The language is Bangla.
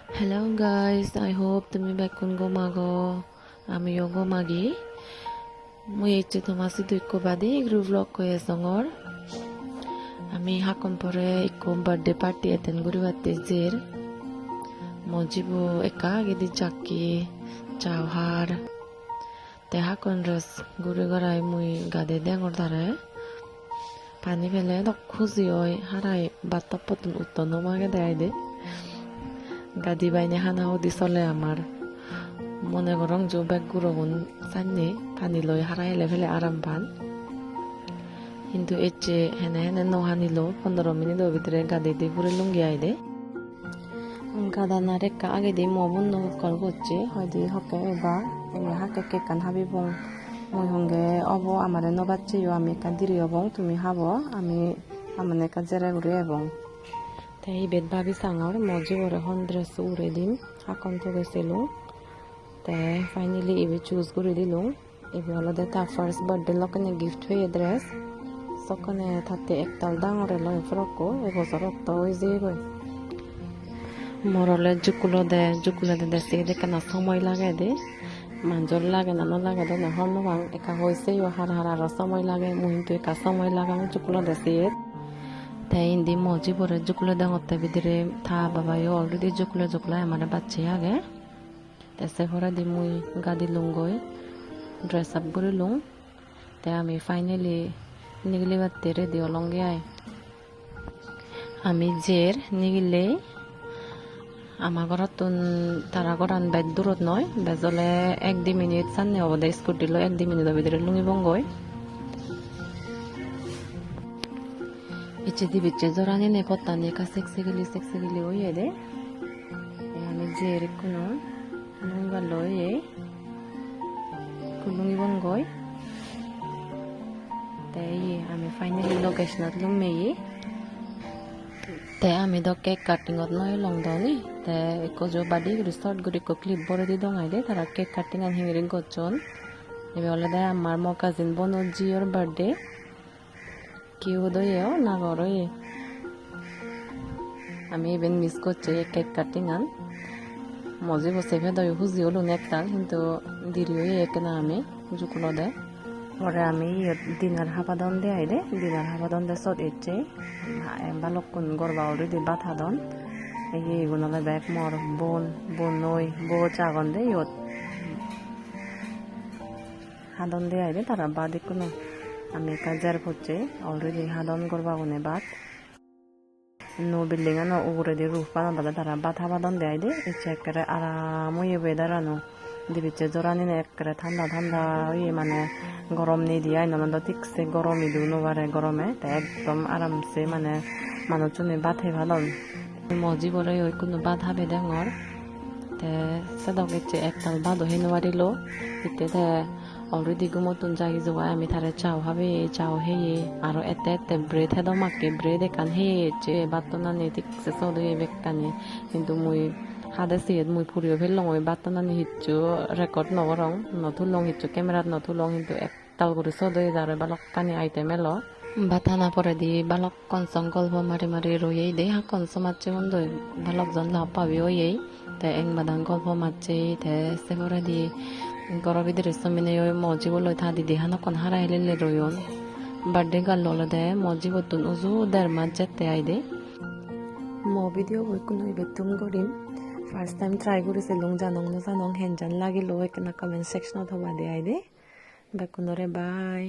Hello guys, I hope তুমি বেকুন গো মাগো আমিও গো মাগি মই এইটো তোমার সিধু ইকো বাদে গ্রুপ ব্লগ কয়ে সঙ্গর আমি হাকন পরে ইকো বার্থডে পার্টি এতেন গুরি বাতে জের মজিবো একা গেদি চাকি চাওহার তে হাকন রস গুরি গড়াই মুই গাদে দেঙর ধারে পানি ফেলে দক খুঁজি হয় হারাই বাত্তা পতন উত্তন মাগে দেয় দে গাদি বাইনে হানা হদি চলে আমার মনে করং যে বেগ গুরগুন চান্নি পানি লই হারাইলে ফেলে আরাম পান কিন্তু এচে হেনে হেনে নহানিল 15 মিনিট ভিতরে গাদি দিয়ে ঘুরে লুঙ্গি আইদে গাদানা রেখা আগে দিয়ে মবন নকল করছে হয়তো হকে এবার হাকে কেকান হাবি বং মই হঙ্গে অব আমারে নবাচ্ছে আমি একা দিরি অবং তুমি হাব আমি আমানে একা জেরা ঘুরে এবং তাই বেদ ভাবি সাঙর মজি বরে হন ড্রেস উড়ে দিন হাকন তো গেছিলো তাই ফাইনালি এবে চুজ করে দিলুম এবে হলো তা ফার্স্ট বার্থডে লকনে গিফট হয়ে ড্রেস সকনে থাকতে একতাল ডাঙরে লয় ফ্রকো এবছর তো ওই যে গই মরলে জুকুলো দে দেশে দেখে না সময় লাগে দে মাঞ্জল লাগে না লাগে দে না হন বাং একা হয়েছে হার হার আর সময় লাগে মুহিন্তু একা সময় লাগাম জুকুলো দেশে তাই ইন্দি মজি পরে জুকুলো ডাঙতে ভিতরে থা বাবাইও অলরেডি জুকুলো আমার বাচ্চা আগে তেসে ভরা দি মুই গাদি লুঙ্গই ড্রেস আপ করে লুং তাই আমি ফাইনালি নিগলি বাতে রেডি অলঙ্গে আয় আমি জের নিগিলে আমার ঘরত তারা ঘরান বাইর দূরত নয় বেজলে 1-2 মিনিট সামনে হব দে স্কুটি লো 1-2 মিনিটের ভিতরে লুঙ্গি বঙ্গই ইচ্ছে দি বিচ্ছে জরানি নে পত্তানি কা সেক্সি গেলি ওই দে আমি জের কোনো লুঙ্গা লয়ে কুলুঙ্গি বঙ্গই তাই আমি ফাইনালি লোকেশনত লুমেই তাই আমি দ কেক কাটিংত নয় লংদনি তাই একো জো বাদি রিসর্ট গুড়ি কো ক্লিপ বড় দি দঙাই দে তারা কেক কাটিং আন হিংরি গচ্ছন এবে হলে দে আমার মো কাজিন বনো জিওর বার্থডে কি হদয়েও না গরয়ে আমি ইভেন মিস করছি কেক কাটিং আন মজে বসে ভেদয় হুজি হলো একটাল কিন্তু দেরি হয়ে এক না আমি জুকুলো দে পরে আমি দিনার হাবাদন দে আইলে দিনার হাবাদন দে সদ ইচ্ছে বালকুন গরবা অলরেডি বাথাদন এই গুণলে ব্যাগ মর বোন নই বউ চাগন দে ইয়ত হাদন দে আইলে তারা বাদ কোনো আমি কাজার করছে অলরেডি হাদন গরবা গুনে বাদ নো বিল্ডিং আনো উপরে দিয়ে রুফ বানান তারা বাদ হাবাদন দে আইলে ইচ্ছে একেবারে আরাম হয়ে ওয়েদার আনো দিবিচ্ছে জোরানি একেবারে ঠান্ডা ওই মানে গরম নেই দিয়ে আইন ঠিকছে গরমই দিও নোবারে গরমে তাই একদম আরামসে মানে মানুষ জন্য বাথে ভালো মজি বলে ওই কোনো বাদ হবে ডাঙর তে সেদক ইচ্ছে একটাল বাদও হে নোয়ারিল ইতে তে অলরেডি গুমতুন জাগি যাওয়া আমি তারে চাও হবে চাও হেয়ে আরো এতে ব্রেড হেদ মাকে ব্রেড একান হে যে বাতনা নেই ঠিকছে চলে বেকানি কিন্তু মুই হাদে সিয়েদ মুই ফুরিও ফেললং ওই বাতনানি হিচ্ছু রেকর্ড নগরং নথুলং হিচ্ছু ক্যামেরাত নথুলং কিন্তু একটাল করে চলে যারে বালক কানি আইটেম এলো বাতানা পরে দি বালক কনসং গল্প মারি রয়েই দে হা কনস মারছে বন্ধ বালকজন লাভ পাবি ওই তাই এং বাদান গল্প মারছে তাই সে পরে দি গরম ভিতরে সমিনে ওই মজি বলে থা দিদি হানা কোন হারা হেলে রয়ন বার্থডে গাল ললে দে মজি বতুন উজু 1.5 মাস যেতে আই দে মো ভিডিও বই কোনো বেতুম করিম ফার্স্ট টাইম ট্রাই করেছিলুম জানং হেনজান লাগিল এখানে কমেন্ট সেকশনত হবা দে আই দে বেকুনরে বাই